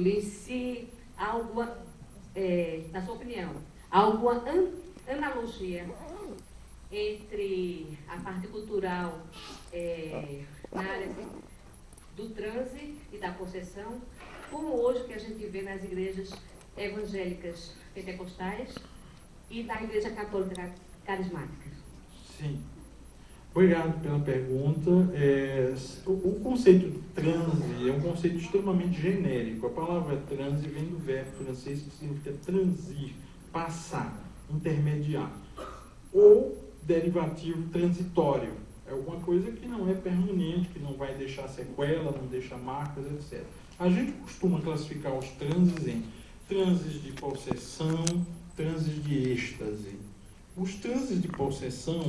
Sueli, se há alguma, na sua opinião, há alguma analogia entre a parte cultural na área do transe e da possessão, como hoje que a gente vê nas igrejas evangélicas pentecostais e da igreja católica carismática. Sim. Obrigado pela pergunta. O conceito de transe é um conceito extremamente genérico. A palavra transe vem do verbo francês que significa transir, passar, intermediar. Ou derivativo transitório. É alguma coisa que não é permanente, que não vai deixar sequela, não deixa marcas, etc. A gente costuma classificar os transes em transes de possessão, transes de êxtase. Os transes de possessão,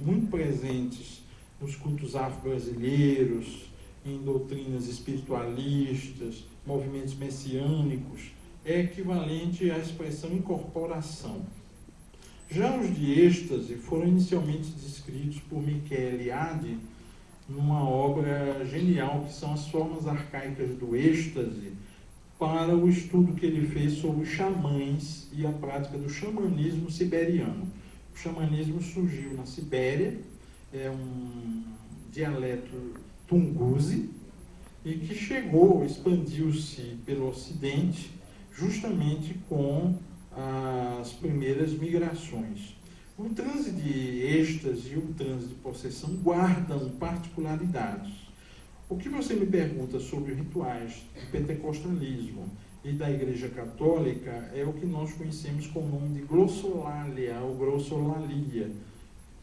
muito presentes nos cultos afro-brasileiros, em doutrinas espiritualistas, movimentos messiânicos, é equivalente à expressão incorporação. Já os de êxtase foram inicialmente descritos por Michele Ade numa obra genial, que são as formas arcaicas do êxtase, para o estudo que ele fez sobre os xamãs e a prática do xamanismo siberiano. O xamanismo surgiu na Sibéria, é um dialeto tunguzi, e que chegou, expandiu-se pelo Ocidente, justamente com as primeiras migrações. O transe de êxtase e o transe de possessão guardam particularidades. O que você me pergunta sobre rituais do pentecostalismo e da Igreja Católica é o que nós conhecemos com o nome de glossolalia ou glossolalia,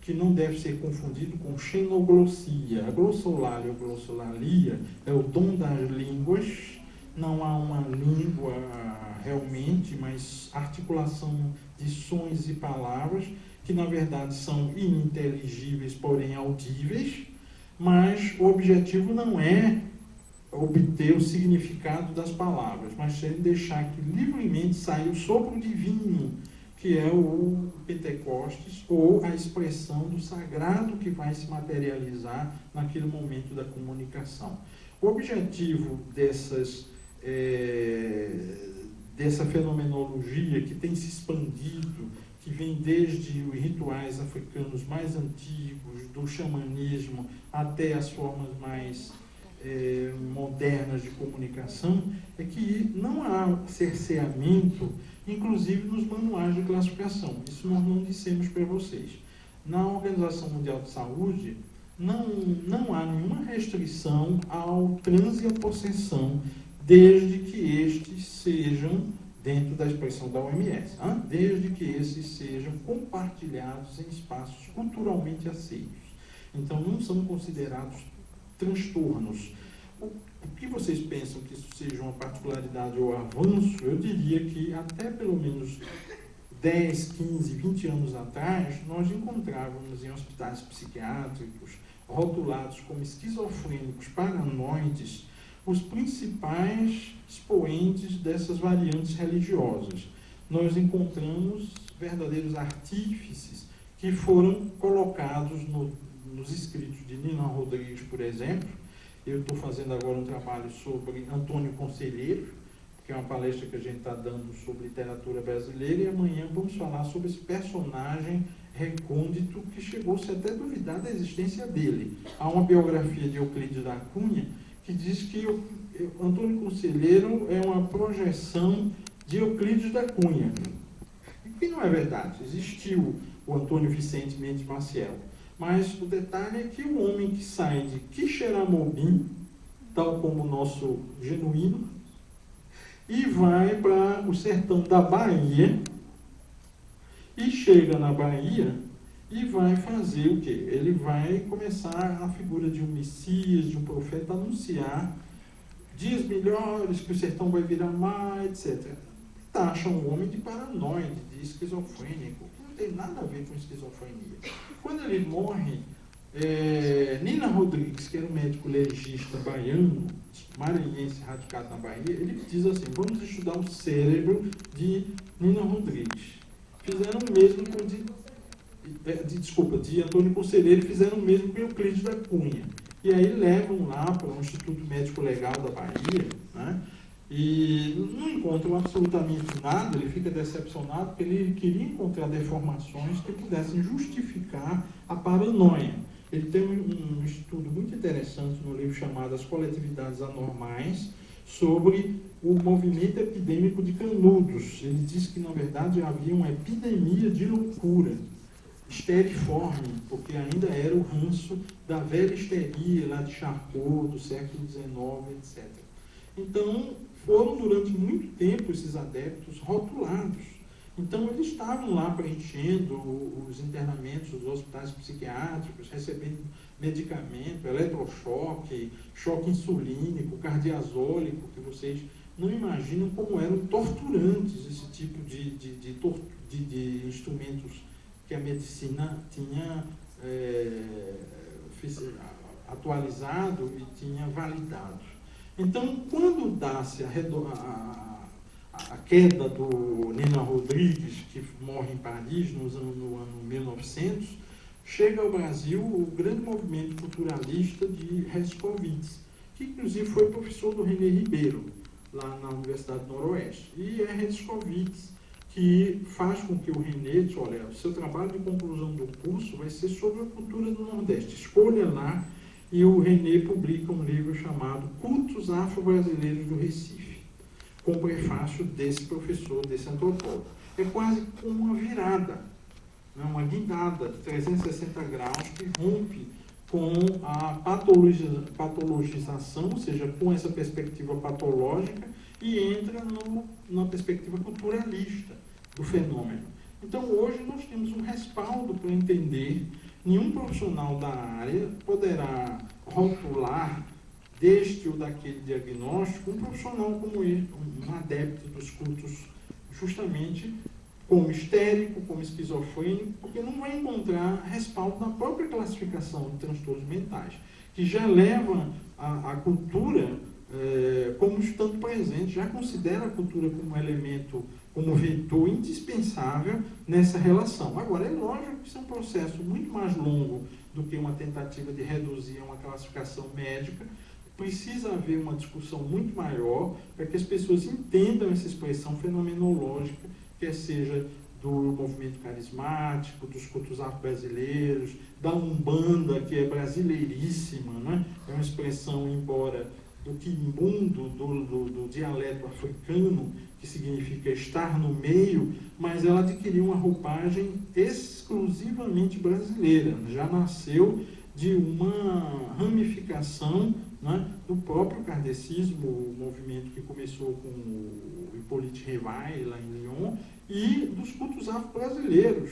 que não deve ser confundido com xenoglossia. A glossolalia ou glossolalia é o dom das línguas, não há uma língua realmente, mas articulação de sons e palavras, que na verdade são ininteligíveis, porém audíveis, mas o objetivo não é obter o significado das palavras, mas sim deixar que livremente saia o sopro divino, que é o Pentecostes, ou a expressão do sagrado que vai se materializar naquele momento da comunicação. O objetivo dessa fenomenologia que tem se expandido, que vem desde os rituais africanos mais antigos, do xamanismo, até as formas mais modernas de comunicação, é que não há cerceamento, inclusive nos manuais de classificação. Isso nós não dissemos para vocês. Na Organização Mundial de Saúde, não há nenhuma restrição ao transe e à possessão, desde que estes sejam, dentro da expressão da OMS, desde que esses sejam compartilhados em espaços culturalmente aceitos. Então, não são considerados transtornos. O que vocês pensam que isso seja uma particularidade ou avanço? Eu diria que até pelo menos 10, 15, 20 anos atrás, nós encontrávamos em hospitais psiquiátricos, rotulados como esquizofrênicos, paranoides, os principais expoentes dessas variantes religiosas. Nós encontramos verdadeiros artífices que foram colocados nos escritos de Nina Rodrigues, por exemplo. Eu estou fazendo agora um trabalho sobre Antônio Conselheiro, que é uma palestra que a gente está dando sobre literatura brasileira, e amanhã vamos falar sobre esse personagem recôndito que chegou-se até a duvidar da existência dele. Há uma biografia de Euclides da Cunha que diz que Antônio Conselheiro é uma projeção de Euclides da Cunha. E não é verdade, existiu o Antônio Vicente Mendes Maciel. Mas o detalhe é que o homem que sai de Quixeramobim, tal como o nosso genuíno, e vai para o sertão da Bahia, e chega na Bahia e vai fazer o quê? Ele vai começar a figura de um Messias, de um profeta, anunciar dias melhores, que o sertão vai virar mar, etc. Taxa um homem de paranoide, de esquizofrênico, que não tem nada a ver com esquizofrenia. Quando ele morre, Nina Rodrigues, que era um médico legista baiano, maranhense radicado na Bahia, ele diz assim: vamos estudar o cérebro de Nina Rodrigues. Fizeram o mesmo com de Antônio Conselheiro, fizeram o mesmo com Euclides da Cunha. E aí levam lá para o Instituto Médico Legal da Bahia, né? E não encontra absolutamente nada, ele fica decepcionado porque ele queria encontrar deformações que pudessem justificar a paranoia. Ele tem um estudo muito interessante no livro chamado As Coletividades Anormais, sobre o movimento epidêmico de Canudos. Ele diz que, na verdade, havia uma epidemia de loucura, histeriforme, porque ainda era o ranço da velha histeria lá de Charcot, do século XIX, etc. Então, foram durante muito tempo esses adeptos rotulados. Então, eles estavam lá preenchendo os internamentos dos hospitais psiquiátricos, recebendo medicamento, eletrochoque, choque insulínico, cardiazólico, que vocês não imaginam como eram torturantes esse tipo de instrumentos que a medicina tinha atualizado e tinha validado. Então, quando dá-se a queda do Nina Rodrigues, que morre em Paris no ano 1900, chega ao Brasil o grande movimento culturalista de Herskovits, que inclusive foi professor do René Ribeiro, lá na Universidade do Noroeste. E é Herskovits que faz com que o René diz, olha, o seu trabalho de conclusão do curso vai ser sobre a cultura do Nordeste, escolha lá, e o René publica um livro chamado Cultos Afro-Brasileiros do Recife, com o prefácio desse professor, desse antropólogo. É quase como uma virada, né, uma guinada de 360 graus que rompe com a patologização, ou seja, com essa perspectiva patológica, e entra na perspectiva culturalista do fenômeno. Então, hoje nós temos um respaldo para entender, nenhum profissional da área poderá rotular deste ou daquele diagnóstico um profissional como ele, um adepto dos cultos, justamente como histérico, como esquizofrênico, porque não vai encontrar respaldo na própria classificação de transtornos mentais, que já leva a cultura como estando presente, já considera a cultura como elemento, como vetor indispensável nessa relação. Agora, é lógico que isso é um processo muito mais longo do que uma tentativa de reduzir a uma classificação médica. Precisa haver uma discussão muito maior para que as pessoas entendam essa expressão fenomenológica, quer seja do movimento carismático, dos cultos afro-brasileiros, da Umbanda, que é brasileiríssima, né? É uma expressão, embora do quimbundo, do dialeto africano, que significa estar no meio, mas ela adquiriu uma roupagem exclusivamente brasileira, já nasceu de uma ramificação, né, do próprio kardecismo, o movimento que começou com o Hippolyte Rivail, lá em Lyon, e dos cultos afro-brasileiros,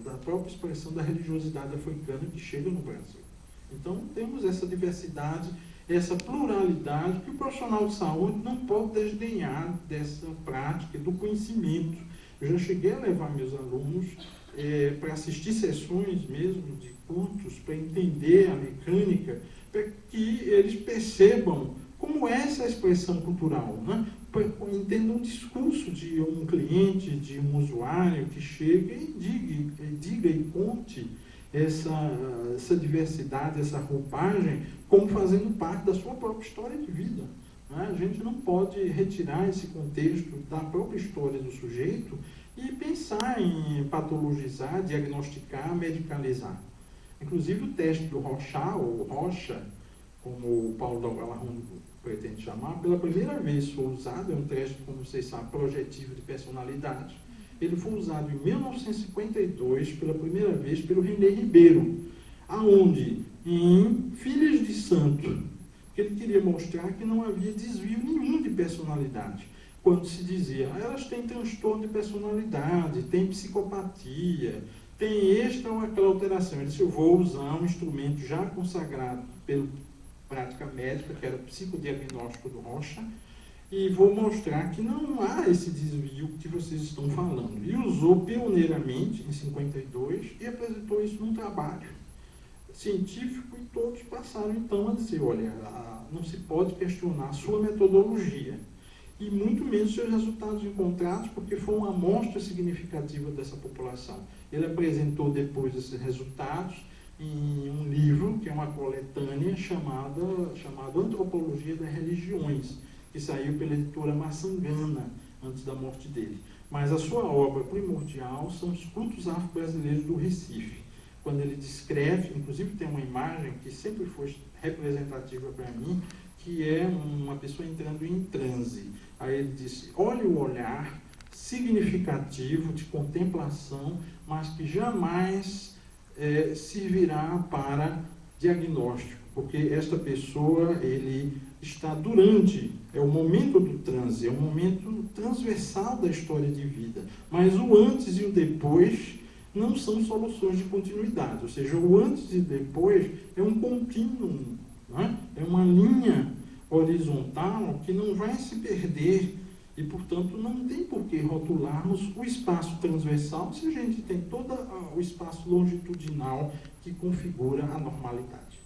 da própria expressão da religiosidade africana que chega no Brasil. Então, temos essa diversidade, essa pluralidade que o profissional de saúde não pode desdenhar dessa prática, do conhecimento. Eu já cheguei a levar meus alunos para assistir sessões mesmo de cultos, para entender a mecânica, para que eles percebam como é essa expressão cultural, né? Entendam um discurso de um cliente, de um usuário que chega e diga e conte essa diversidade, essa roupagem, como fazendo parte da sua própria história de vida. Né? A gente não pode retirar esse contexto da própria história do sujeito e pensar em patologizar, diagnosticar, medicalizar. Inclusive o teste do Rochat, ou Rocha, como o Paulo Dalgalarron pretende chamar, pela primeira vez foi usado, é um teste, como vocês sabem, projetivo de personalidade. Ele foi usado em 1952, pela primeira vez, pelo René Ribeiro, aonde? Em Filhas de Santo, que ele queria mostrar que não havia desvio nenhum de personalidade. Quando se dizia, elas têm transtorno de personalidade, têm psicopatia, tem esta ou aquela alteração. Ele disse, eu vou usar um instrumento já consagrado pela prática médica, que era o psicodiagnóstico do Rocha, e vou mostrar que não há esse desvio que vocês estão falando. E usou pioneiramente, em 52, e apresentou isso num trabalho científico, e todos passaram então a dizer, olha, não se pode questionar a sua metodologia, e muito menos seus resultados encontrados, porque foi uma amostra significativa dessa população. Ele apresentou depois esses resultados em um livro, que é uma coletânea chamado Antropologia das Religiões, que saiu pela editora Maçangana, antes da morte dele. Mas a sua obra primordial são os cultos afro-brasileiros do Recife, quando ele descreve, inclusive tem uma imagem que sempre foi representativa para mim, que é uma pessoa entrando em transe. Aí ele disse: olhe o olhar significativo de contemplação, mas que jamais servirá para diagnóstico, porque esta pessoa, ele está durante, é o momento do transe, é um momento transversal da história de vida, mas o antes e o depois não são soluções de continuidade, ou seja, o antes e depois é um contínuo, né? É uma linha horizontal que não vai se perder e, portanto, não tem por que rotularmos o espaço transversal se a gente tem todo o espaço longitudinal que configura a normalidade.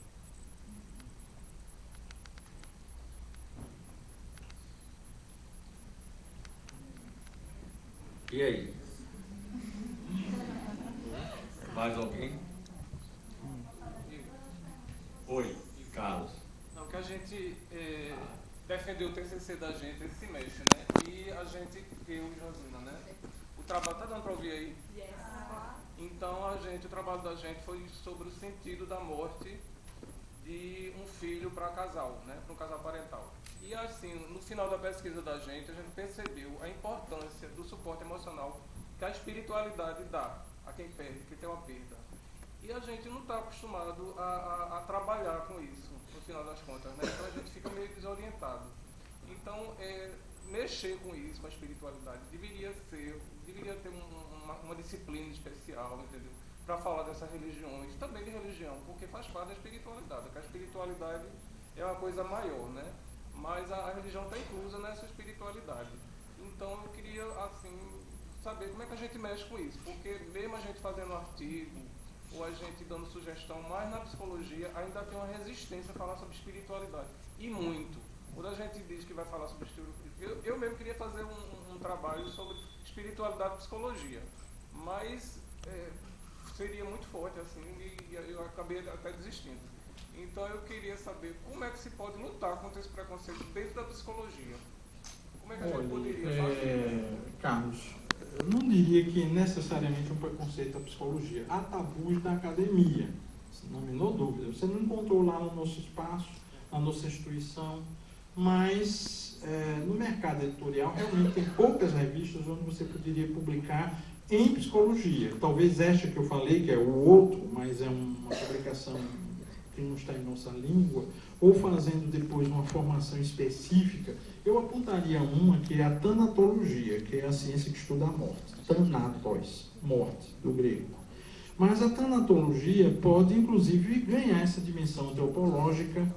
E aí? Mais alguém? Oi, Carlos. Não, que a gente defendeu o TCC da gente esse semestre, né? E a gente, eu e Josina, né? O trabalho, tá dando para ouvir aí? Yes. Então, o trabalho da gente foi sobre o sentido da morte de um filho para casal, né? Para um casal parental. E assim, no final da pesquisa da gente, a gente percebeu a importância do suporte emocional que a espiritualidade dá a quem perde, que tem uma perda. E a gente não está acostumado a trabalhar com isso, no final das contas, né? Então a gente fica meio desorientado. Então, mexer com isso, com a espiritualidade, deveria ter uma disciplina especial, entendeu? Para falar dessas religiões, também de religião, porque faz parte da espiritualidade, porque a espiritualidade é uma coisa maior, né? Mas a religião está inclusa nessa espiritualidade. Então eu queria, assim, saber como é que a gente mexe com isso, porque mesmo a gente fazendo artigo, ou a gente dando sugestão, mas na psicologia ainda tem uma resistência a falar sobre espiritualidade. E muito. Quando a gente diz que vai falar sobre espiritualidade, eu mesmo queria fazer um trabalho sobre espiritualidade e psicologia, mas seria muito forte, assim, e eu acabei até desistindo. Então eu queria saber como é que se pode lutar contra esse preconceito dentro da psicologia. Como é que a gente poderia fazer? Carlos, eu não diria que necessariamente um preconceito à psicologia. Há tabus na academia, não me menor dúvida. Você não encontrou lá no nosso espaço, na nossa instituição, mas no mercado editorial realmente tem poucas revistas onde você poderia publicar em psicologia. Talvez esta que eu falei, que é o outro, mas é uma publicação que não está em nossa língua, ou fazendo depois uma formação específica, eu apontaria uma que é a tanatologia, que é a ciência que estuda a morte. Thanatos, morte, do grego. Mas a tanatologia pode, inclusive, ganhar essa dimensão antropológica,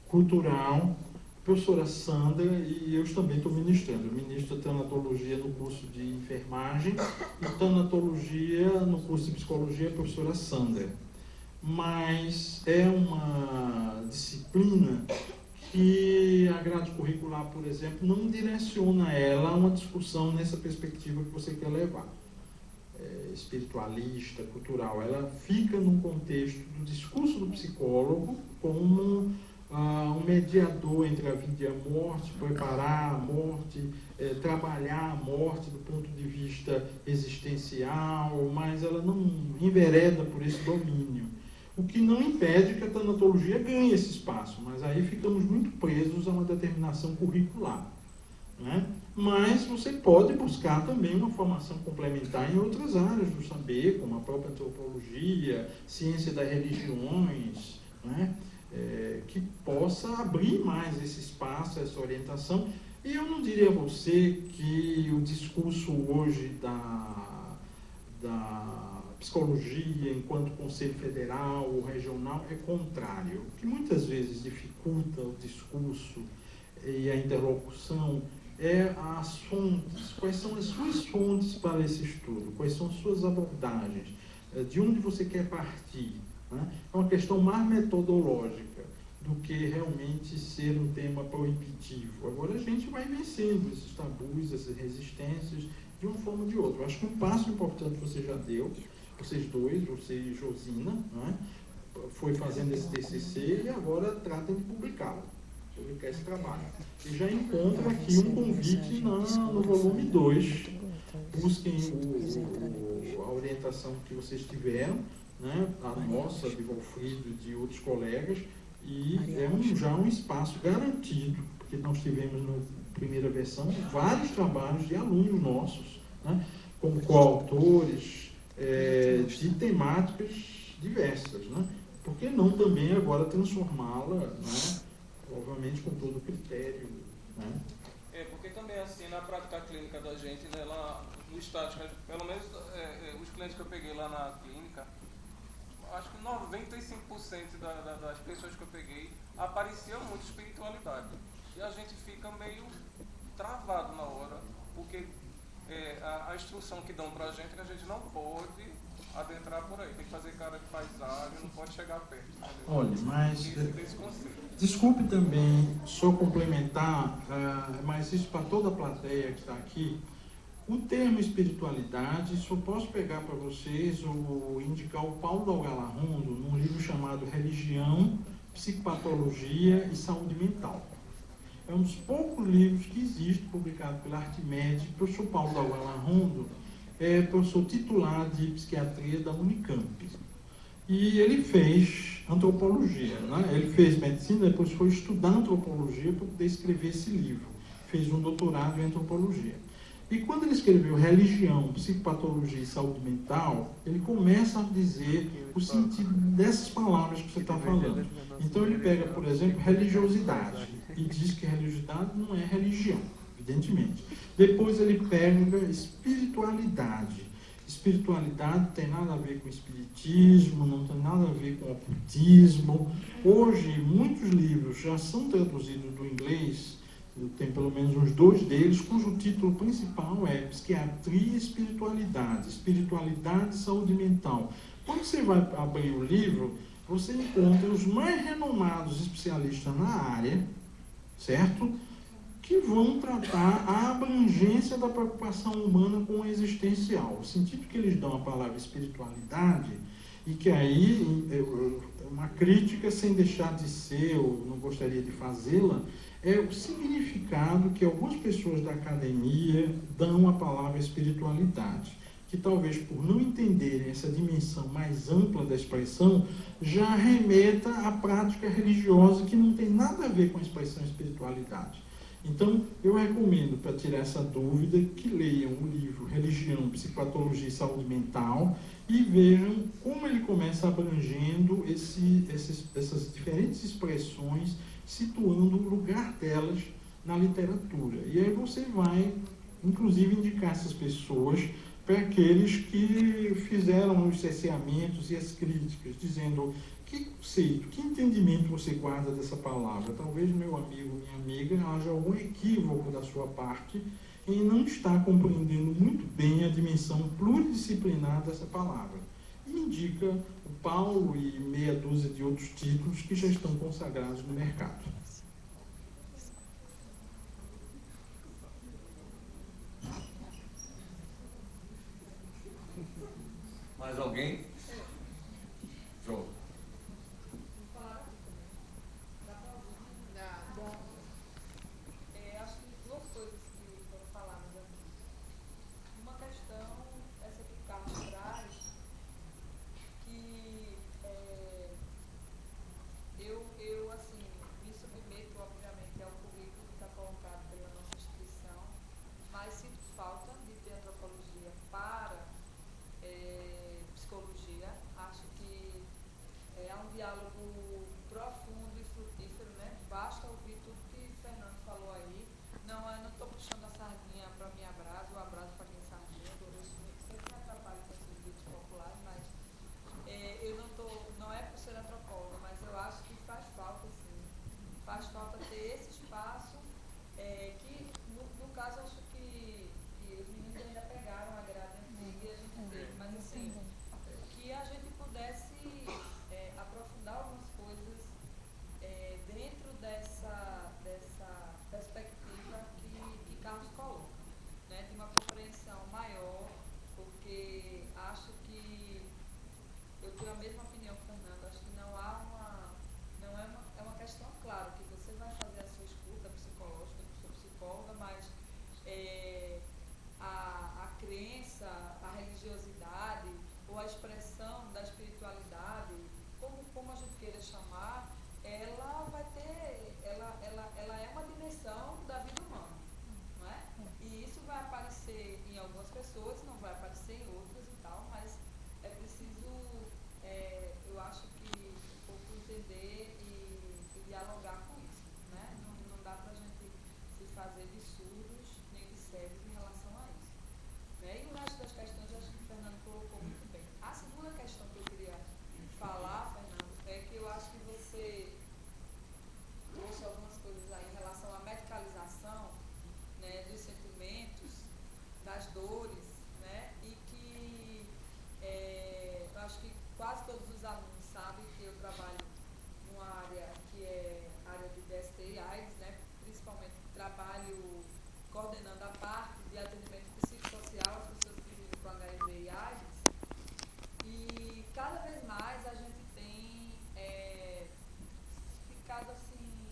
cultural. A professora Sandra, e eu também estou ministrando. Eu ministro tanatologia no curso de enfermagem e tanatologia no curso de psicologia, a professora Sandra. Mas é uma disciplina que a grade curricular, por exemplo, não direciona ela a uma discussão nessa perspectiva que você quer levar, espiritualista, cultural. Ela fica num contexto do discurso do psicólogo como um mediador entre a vida e a morte, preparar a morte, trabalhar a morte do ponto de vista existencial, mas ela não envereda por esse domínio. O que não impede que a tanatologia ganhe esse espaço, mas aí ficamos muito presos a uma determinação curricular, né? Mas você pode buscar também uma formação complementar em outras áreas do saber, como a própria antropologia, ciência das religiões, né? Que possa abrir mais esse espaço, essa orientação. E eu não diria a você que o discurso hoje da psicologia, enquanto Conselho Federal ou regional, é contrário. O que muitas vezes dificulta o discurso e a interlocução é as fontes. Quais são as suas fontes para esse estudo? Quais são as suas abordagens? De onde você quer partir? Né? É uma questão mais metodológica do que realmente ser um tema proibitivo. Agora a gente vai vencendo esses tabus, essas resistências, de uma forma ou de outra. Eu acho que um passo importante você já deu, vocês dois, você e Josina, né? Foi fazendo esse TCC e agora tratem de publicá-lo. publicar esse trabalho. E já encontra aqui um convite no volume 2. Busquem a orientação que vocês tiveram, né, a nossa, de Valfrido e de outros colegas, e é já um espaço garantido, porque nós tivemos na primeira versão vários trabalhos de alunos nossos, né, como coautores de temáticas diversas, né? Por que não também agora transformá-la, né, obviamente com todo o critério, né? Porque também assim, na prática clínica da gente, né, lá no estágio, pelo menos os clientes que eu peguei lá na clínica, acho que 95% das pessoas que eu peguei aparecia muito espiritualidade. E a gente fica meio travado na hora, porque a instrução que dão pra gente é que a gente não pode adentrar por aí, tem que fazer cara de paisagem, não pode chegar perto. Entendeu? Olha, mas Esse conceito. desculpe também só complementar, mas isso para toda a plateia que está aqui, o termo espiritualidade, só posso pegar para vocês ou indicar o Paulo do Algalarrondo num livro chamado Religião, Psicopatologia e Saúde Mental. É um dos poucos livros que existe, publicado pela Artimed. O professor Paulo do Algalarrondo é professor titular de psiquiatria da Unicamp. E ele fez antropologia, né? Ele fez medicina, depois foi estudar antropologia para poder escrever esse livro. Fez um doutorado em antropologia. E quando ele escreveu Religião, Psicopatologia e Saúde Mental, ele começa a dizer o sentido dessas palavras que você está falando. Então ele pega, por exemplo, religiosidade, e diz que religiosidade não é religião, evidentemente. Depois ele pega espiritualidade. Espiritualidade não tem nada a ver com espiritismo, não tem nada a ver com ocultismo. Hoje, muitos livros já são traduzidos do inglês, tem pelo menos uns 2 deles, cujo título principal é Psiquiatria e Espiritualidade, Espiritualidade e Saúde Mental. Quando você vai abrir o livro, você encontra os mais renomados especialistas na área, certo? Que vão tratar a abrangência da preocupação humana com o existencial. O sentido que eles dão à palavra espiritualidade, e que aí, uma crítica sem deixar de ser, ou não gostaria de fazê-la, é o significado que algumas pessoas da academia dão à palavra espiritualidade, que talvez por não entenderem essa dimensão mais ampla da expressão, já remeta à prática religiosa que não tem nada a ver com a expressão espiritualidade. Então, eu recomendo, para tirar essa dúvida, que leiam o livro Religião, Psicopatologia e Saúde Mental e vejam como ele começa abrangendo essas diferentes expressões, situando o lugar delas na literatura. E aí você vai, inclusive, indicar essas pessoas para aqueles que fizeram os cerceamentos e as críticas, dizendo que conceito, que entendimento você guarda dessa palavra. Talvez, meu amigo, minha amiga, haja algum equívoco da sua parte em não estar compreendendo muito bem a dimensão pluridisciplinar dessa palavra. E indica o Paulo e meia dúzia de outros títulos que já estão consagrados no mercado. Mais alguém? João. Acho que 2 coisas que foram faladas aqui. Uma questão, essa que o Carlos traz, que eu assim, me submeto, obviamente, ao currículo que está colocado pela nossa instituição, mas sinto falta de ter antropologia para psicologia. Acho que há um diálogo profundo e frutífero, né? Basta ouvir tudo que o Fernando falou aí. Eu não estou puxando a sardinha para minha brasa, o abraço para minha sardinha, eu sempre me atrapalho com esses vídeos populares, mas não é por ser antropóloga, mas eu acho que faz falta, sim. Faz falta ter esse espaço, que, no caso, acho que os meninos ainda pegaram a grade antiga e a gente teve, mas assim, que a gente pudesse aprofundar algumas coisas dentro dessa perspectiva que Carlos coloca, né, de uma compreensão maior, porque acho que eu tenho a mesma opinião, Fernando. Acho que não é uma questão, claro, que você vai fazer a pessoas, não vai aparecer em outras e tal, mas é preciso, eu acho que um pouco entender e dialogar com isso, né? Não dá para a gente se fazer de surdos nem de cegos em relação a isso, né? E o resto das questões, acho que o Fernando colocou muito bem. A segunda questão que eu queria falar, Fernando, é que eu acho que você trouxe algumas coisas aí em relação à medicalização, né, dos sentimentos, das dores, né, e que eu acho que quase todos os alunos sabem que eu trabalho numa área que é a área de DST e AIDS, né, principalmente trabalho coordenando a parte de atendimento psicossocial às pessoas que vivem com HIV e AIDS, e cada vez mais a gente tem ficado assim,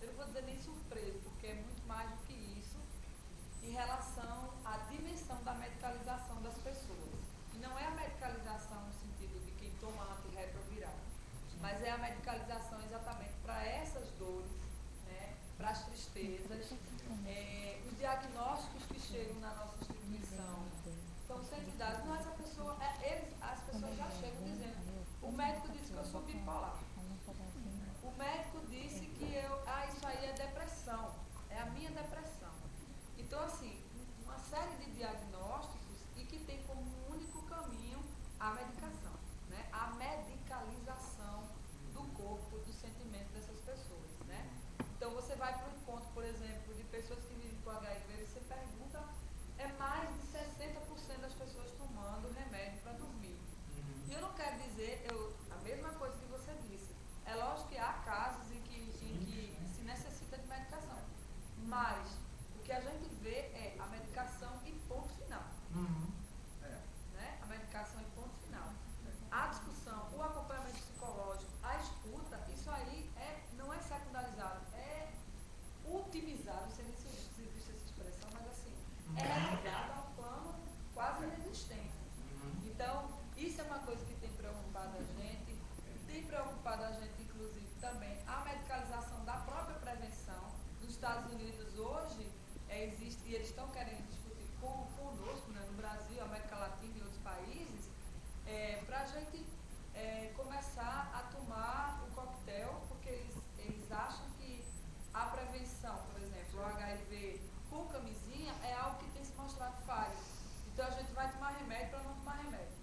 eu não vou dizer nem surpreso, porque é muito mais do que isso, em relação à dimensão da medicalização das pessoas. E não é a medicalização no sentido de quem toma antirretroviral, mas é a medicalização exatamente para essas dores, né, para as tristezas, os diagnósticos que chegam na nossa instituição estão sendo dados, mas as pessoas já chegam dizendo, o médico disse que eu sou bipolar. O médico disse que isso aí é depressão, é a minha depressão. Então, assim, uma série de diagnósticos e que tem como único caminho a medicação, né? A medicalização do corpo, do sentimento dessas pessoas, né? Então, você vai para o encontro, por exemplo, de pessoas que vivem com HIV, você pergunta, é mais de 60% das pessoas tomando remédio para dormir. E eu não quero dizer, a mesma coisa que você disse, é lógico que há casos em que se necessita de medicação, mas o que a gente vê é a medicação e ponto final. Né? A medicação e ponto final. A discussão, o acompanhamento psicológico, a escuta, isso aí não é secundarizado, é ultimizado, não sei nem se existe essa expressão, mas assim, é relegado a um plano quase inexistente. Então, isso é uma coisa que tem preocupado a gente, inclusive, também a medicalização da própria prevenção. Nos Estados Unidos, hoje, existe, e eles estão querendo discutir conosco, né, no Brasil, América Latina e outros países, para a gente começar a tomar o coquetel, porque eles acham que a prevenção, por exemplo, o HIV com camisinha, é algo que tem se mostrado falho. Então, a gente vai tomar remédio para não tomar remédio.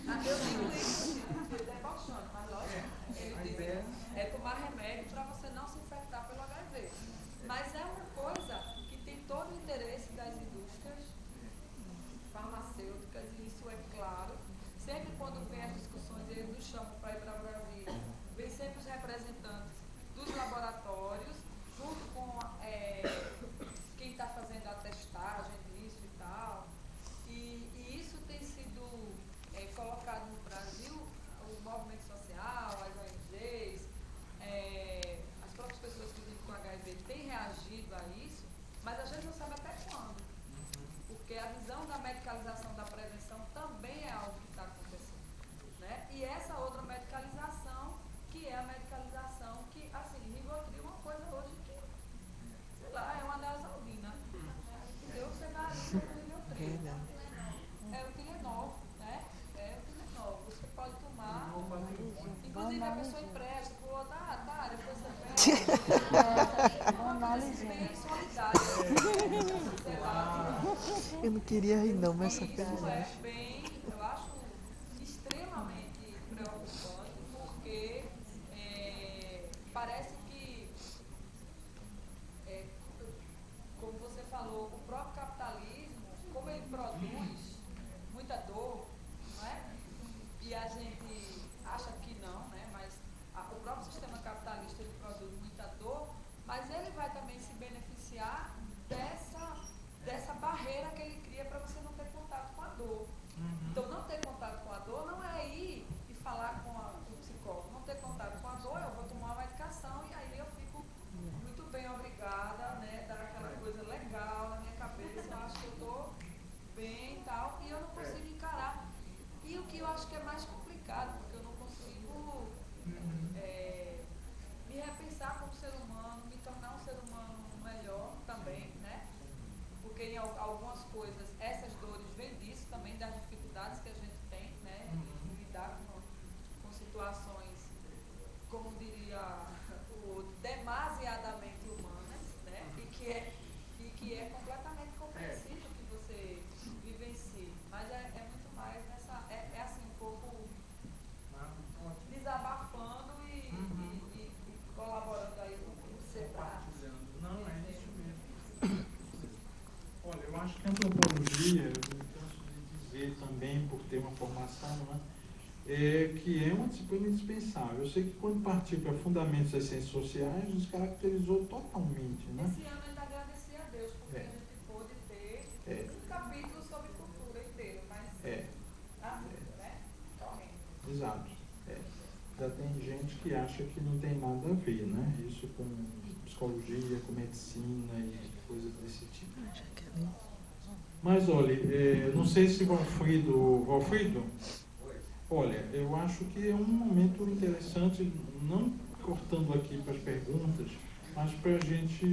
Eu digo isso assim, debochando, mas lógico, ele diz, é tomar remédio para você não se infectar pelo HIV. Mas é uma coisa que tem todo o interesse das indústrias farmacêuticas, e isso é claro. Sempre quando vem as discussões, eles nos chamam para ir para Brasília, vem sempre os representantes dos laboratórios, junto com quem está fazendo a testagem disso e tal. E isso tem sido colocado no Brasil, o movimento social, as ONGs, as próprias pessoas que vivem com HIV têm reagido a isso, mas a gente não sabe até quando. Porque a visão da medicalização da prevenção também é algo que está acontecendo. Né? E essa outra medicalização, que é a medicalização que, assim, Rivotril é uma coisa hoje que, sei lá, é uma neosaldina. Entendeu? Você vai ali no Rivotril. É o Tilenol, né? É o Tilenol. Você pode tomar. Inclusive a pessoa empresta pro outro, depois você pega. É uma coisa assim, bem solidária. Sei lá. Eu não queria rir não, mas essa Isso piada. é bem, eu acho extremamente preocupante, porque parece que, como você falou, o próprio capitalismo, como ele produz muita dor, não é? E a gente acha que não, né? Mas o próprio sistema capitalista ele produz muita dor, mas ele vai também se beneficiar dessa barreira que ele cria para você não ter contato com a dor. Então, não ter contato com a dor não é ir e falar com o psicólogo. Não ter contato com a dor, eu vou tomar uma medicação e aí eu fico muito bem, obrigada, né? Dar aquela coisa legal na minha cabeça, eu acho que eu estou bem e tal, e eu não consigo encarar. E o que eu acho que é mais complicado, porque eu não consigo me repensar como ser humano, me tornar um ser humano melhor também, né? Porque em algumas situações, como diria o outro, demasiadamente humanas, né? E que é completamente compreensível que você vivencie. Mas é muito mais nessa. É assim, um pouco desabafando e colaborando aí com você para. Não, é isso mesmo. Olha, eu acho que a antropologia, eu me canso de dizer também, por ter uma formação, né, que é uma disciplina indispensável. Eu sei que quando partiu para Fundamentos das Ciências Sociais, nos caracterizou totalmente. Né? Esse ano ainda agradeci a Deus, porque a gente pôde ter um capítulo sobre cultura inteiro, mas né? Exato. Já tem gente que acha que não tem nada a ver, né? Isso com psicologia, com medicina e coisas desse tipo. Mas, olha, não sei se Valfrido, olha, eu acho que é um momento interessante, não cortando aqui para as perguntas, mas para a gente,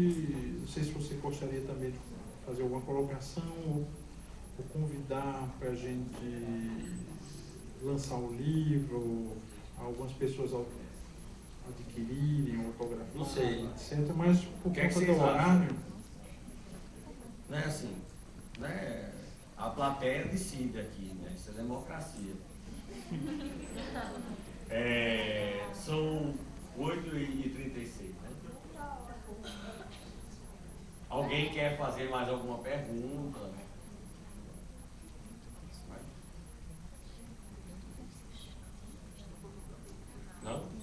não sei se você gostaria também de fazer alguma colocação ou convidar para a gente lançar o livro, algumas pessoas adquirirem, autografar, Não sei. etc. Mas por Que é que conta do vocês horário, Não é assim, né? A plateia decide aqui, né? Isso é democracia. São 8h36, né? Alguém quer fazer mais alguma pergunta? Não?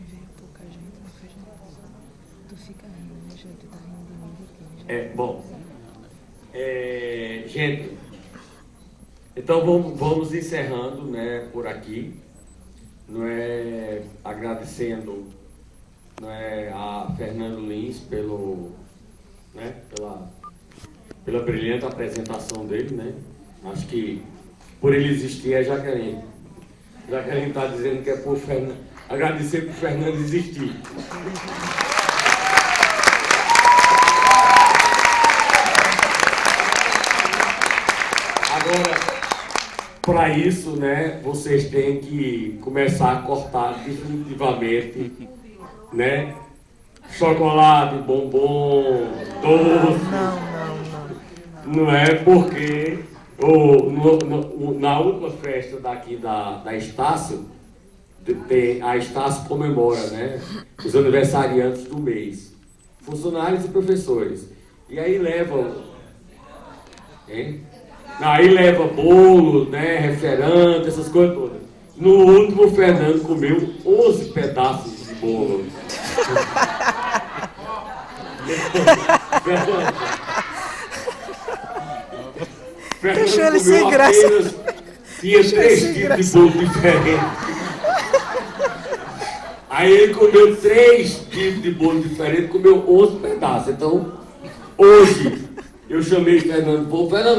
Veio pouca gente. Tu fica rindo, né, gente? Tá rindo de mim aqui. Bom, gente, então vamos encerrando, né, por aqui, não é, agradecendo, não é, a Fernando Lins pela brilhante apresentação dele, né? Acho que por ele existir é Jaqueline. Jaqueline está dizendo que é por Fernando, agradecer por Fernando existir. Agora, para isso, né, vocês têm que começar a cortar definitivamente, né, chocolate, bombom, doce. Não é porque na última festa daqui da Estácio, a Estácio comemora, né, os aniversariantes do mês, funcionários e professores. E aí levam, hein? Aí leva bolo, né, refrigerante, essas coisas todas. No último, o Fernando comeu 11 pedaços de bolo. Deixa ele Fernando sem comeu graça. apenas, tinha 3 tipos de bolo diferentes. Aí ele comeu 3 tipos de bolo diferentes, comeu 11 pedaços. Então, hoje, eu chamei Fernando,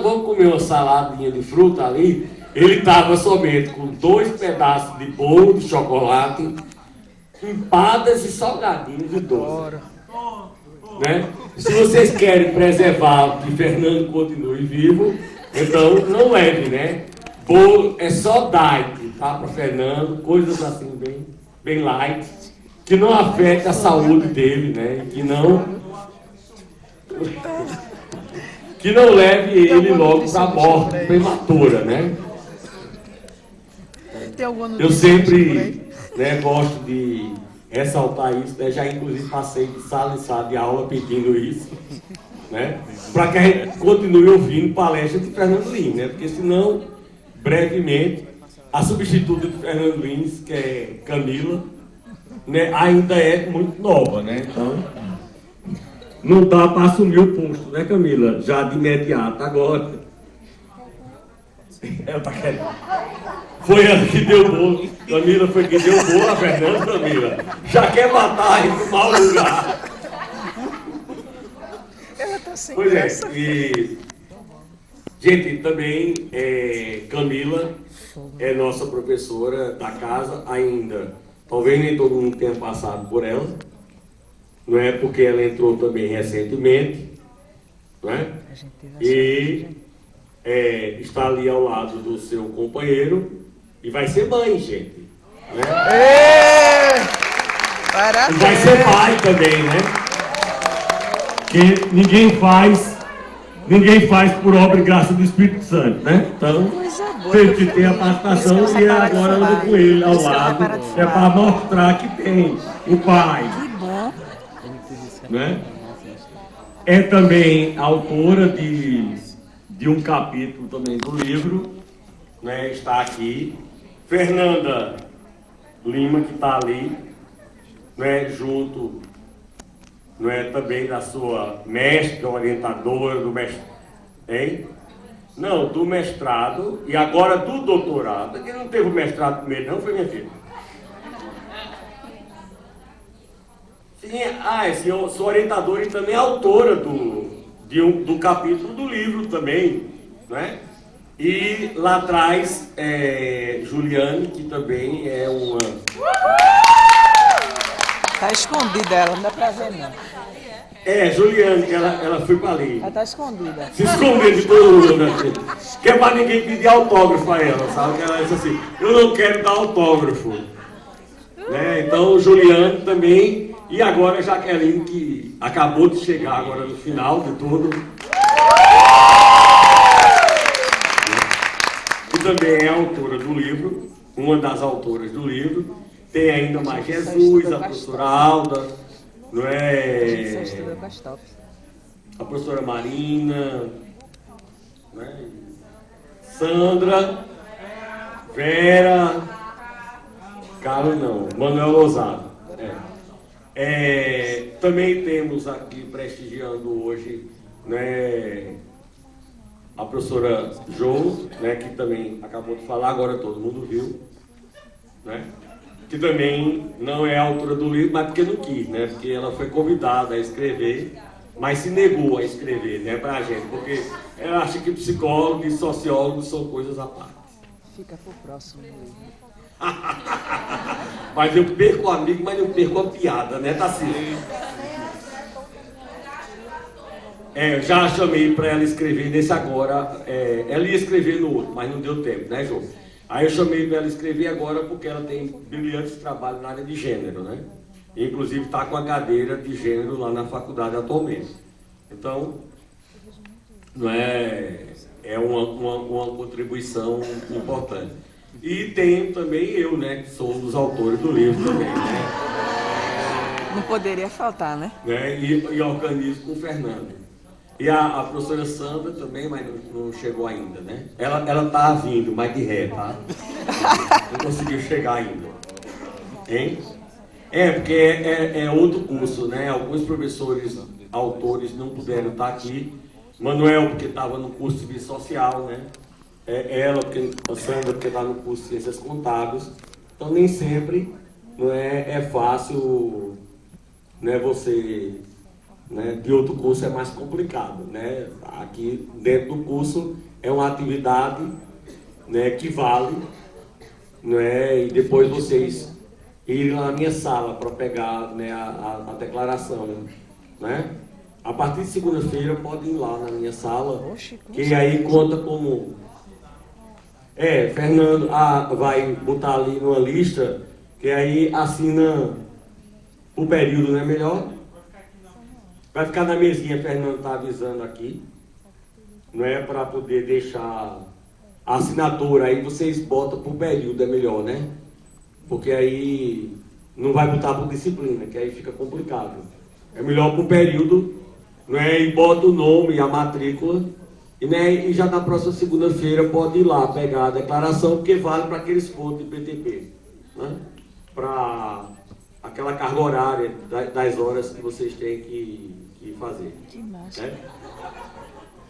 vamos comer uma saladinha de fruta ali. Ele estava somente com 2 pedaços de bolo de chocolate, empadas e salgadinhos de doce. Né? Se vocês querem preservar que Fernando continue vivo, então não leve, né? Bolo é só diet, tá? Para Fernando, coisas assim bem light, que não afete a saúde dele, né? Que não leve ele logo para a morte prematura, né? Eu sempre, né, gosto de ressaltar isso, né? Já inclusive passei de sala em sala de aula pedindo isso, né? Para que a gente continue ouvindo palestras de Fernando Lins, né? Porque senão, brevemente, a substituta de Fernando Lins, que é Camila, né, ainda é muito nova, né? Então, não dá para assumir o posto, né, Camila? Já de imediato, agora. Ela tá querendo. Foi ela que deu o bolo. Camila foi quem deu o bolo a Fernanda, Camila. Já quer matar e pro mau lugar. Ela tá sem Pois graça. e Gente, também Camila é nossa professora da casa ainda. Talvez nem todo mundo tenha passado por ela, não é? Porque ela entrou também recentemente, não é? E está ali ao lado do seu companheiro e vai ser mãe, gente. Né? E vai ser pai também, né? Que ninguém faz por obra e graça do Espírito Santo, né? Então, tem que ter a participação e agora anda com ele ao lado, é para mostrar que tem o pai. Que bom. Né? É também autora de um capítulo também do livro, né? Está aqui. Fernanda Lima, que está ali, né? Junto, né? Também da sua mestre, orientadora do mestrado, hein? Não, do mestrado e agora do doutorado. Aqui não teve o mestrado primeiro, não, foi minha filha. Sim, sim, eu sou orientadora e também autora do capítulo do livro também, né? E lá atrás, Juliane, que também é uma... Tá escondida ela, não dá pra ver não. Juliane, que ela foi para ali. Ela tá escondida. Se esconder de todo mundo, né? Que é para ninguém pedir autógrafo a ela, sabe? Que ela disse assim, eu não quero dar autógrafo. Né? Então, Juliane também... E agora Jaqueline, que acabou de chegar agora no final de tudo. E também é autora do livro, uma das autoras do livro. Tem ainda mais Jesus, a professora Alda, não é? A professora Marina, né? Sandra, Vera, Carlos não, Manuel Lozado. Também temos aqui prestigiando hoje, né, a professora Jo, né, que também acabou de falar, agora todo mundo viu, né, que também não é autora do livro, mas porque não quis, né, porque ela foi convidada a escrever, mas se negou a escrever, né, pra gente, porque ela acha que psicólogo e sociólogo são coisas à parte. Fica pro próximo livro. Mas eu perco o amigo, mas não perco a piada, né, Tarcísio? Eu já chamei para ela escrever nesse agora. Ela ia escrever no outro, mas não deu tempo, né, João? Aí eu chamei para ela escrever agora porque ela tem brilhantes trabalhos na área de gênero, né? Inclusive está com a cadeira de gênero lá na faculdade atualmente. Então, não é uma contribuição importante. E tenho também eu, né, que sou um dos autores do livro também, né? Não poderia faltar, né? E organizo com o Fernando. E a professora Sandra também, mas não chegou ainda, né? Ela tá vindo, mas de ré, tá? Não conseguiu chegar ainda. Hein? Porque é outro curso, né? Alguns professores, autores não puderam estar aqui. Manuel, porque estava no curso de Serviço Social, né? A Sandra, porque está no curso de Ciências Contábeis. Então, nem sempre não é fácil, né, você... Né, de outro curso é mais complicado, né? Aqui dentro do curso é uma atividade, né, que vale, né, e depois vocês irem lá na minha sala para pegar, né, a declaração, né? A partir de segunda-feira podem ir lá na minha sala, que aí conta como... Fernando vai botar ali numa lista, que aí assina o período, não é melhor? Vai ficar na mesinha, Fernando está avisando aqui, não é, para poder deixar a assinatura, aí vocês botam por período, é melhor, né? Porque aí não vai botar por disciplina, que aí fica complicado. É melhor por período, não é? E bota o nome e a matrícula, e já na próxima segunda-feira pode ir lá pegar a declaração, porque vale para aqueles pontos de PTP, né? Para aquela carga horária das horas que vocês têm que fazer. Que massa. Né?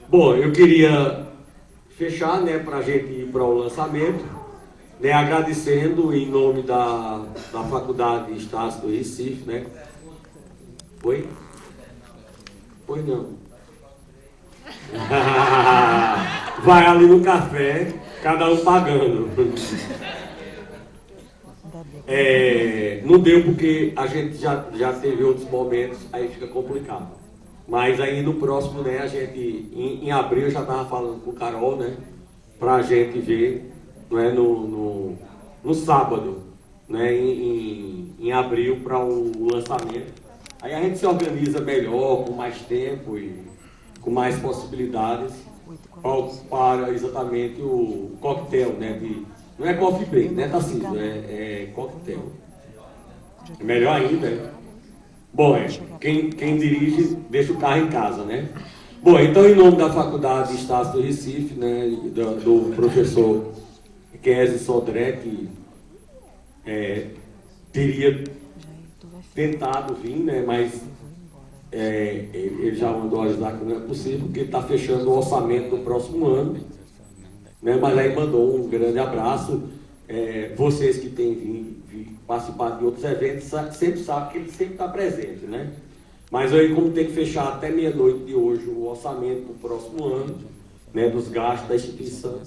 Bom, eu queria fechar, né, para a gente ir para o lançamento, né, agradecendo em nome da Faculdade Estácio do Recife, né? Oi? Pois não. vai ali no café, cada um pagando. Não deu porque a gente já teve outros momentos, aí fica complicado. Mas aí no próximo, né, a gente, em abril, eu já estava falando com o Carol, né, pra gente ver, não é, no sábado, né, em abril, para o lançamento. Aí a gente se organiza melhor, com mais tempo e com mais possibilidades para exatamente o coquetel, né, não é coffee break, né, Tarcísio? É coquetel. É melhor ainda, né? Bom, quem dirige deixa o carro em casa, né? Bom, então em nome da Faculdade de Estácio do Recife, né, do professor Kézio Sodré, que teria tentado vir, né, mas ele já mandou avisar que não é possível, porque ele está fechando o orçamento do próximo ano, né, mas aí mandou um grande abraço. Vocês que têm participado de outros eventos sempre sabem que ele sempre está presente, né? Mas aí, como tem que fechar até meia-noite de hoje o orçamento do próximo ano, né, dos gastos da instituição,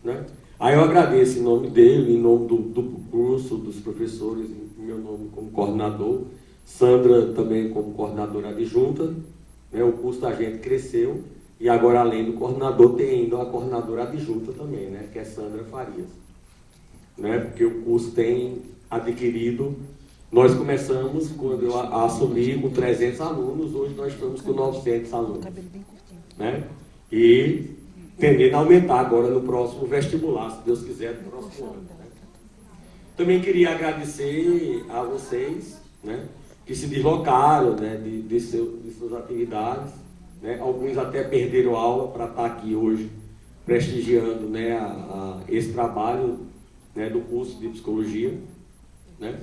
né? Aí eu agradeço em nome dele, em nome do curso, dos professores, em meu nome como coordenador, Sandra também como coordenadora adjunta, né? O curso da gente cresceu e agora, além do coordenador, tem ainda a coordenadora adjunta também, né, que é Sandra Farias, né? Porque o curso tem adquirido, nós começamos, quando eu assumi, com 300 alunos, hoje nós estamos com 900 alunos, né? E tendendo a aumentar agora no próximo vestibular, se Deus quiser, no próximo ano, né? Também queria agradecer a vocês, né, que se deslocaram, né, de suas atividades, né? Alguns até perderam aula para estar aqui hoje prestigiando, né, esse trabalho, né, do curso de psicologia, né?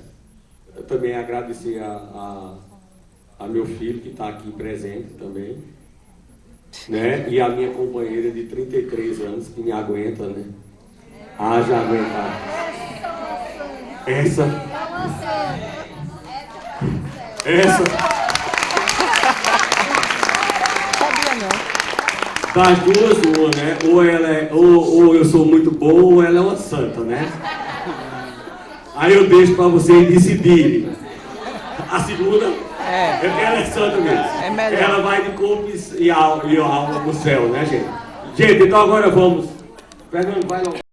Eu também agradecer a meu filho que está aqui presente também, né? E a minha companheira de 33 anos que me aguenta, né? Haja aguentar. Essa das duas, uma, né? Ou eu sou muito bom, ou ela é uma santa, né? Aí eu deixo para vocês decidirem. A segunda, ela é santa mesmo. É melhor. Ela vai de corpo e alma pro céu, né, gente? Gente, então agora vamos. Fernando, vai logo.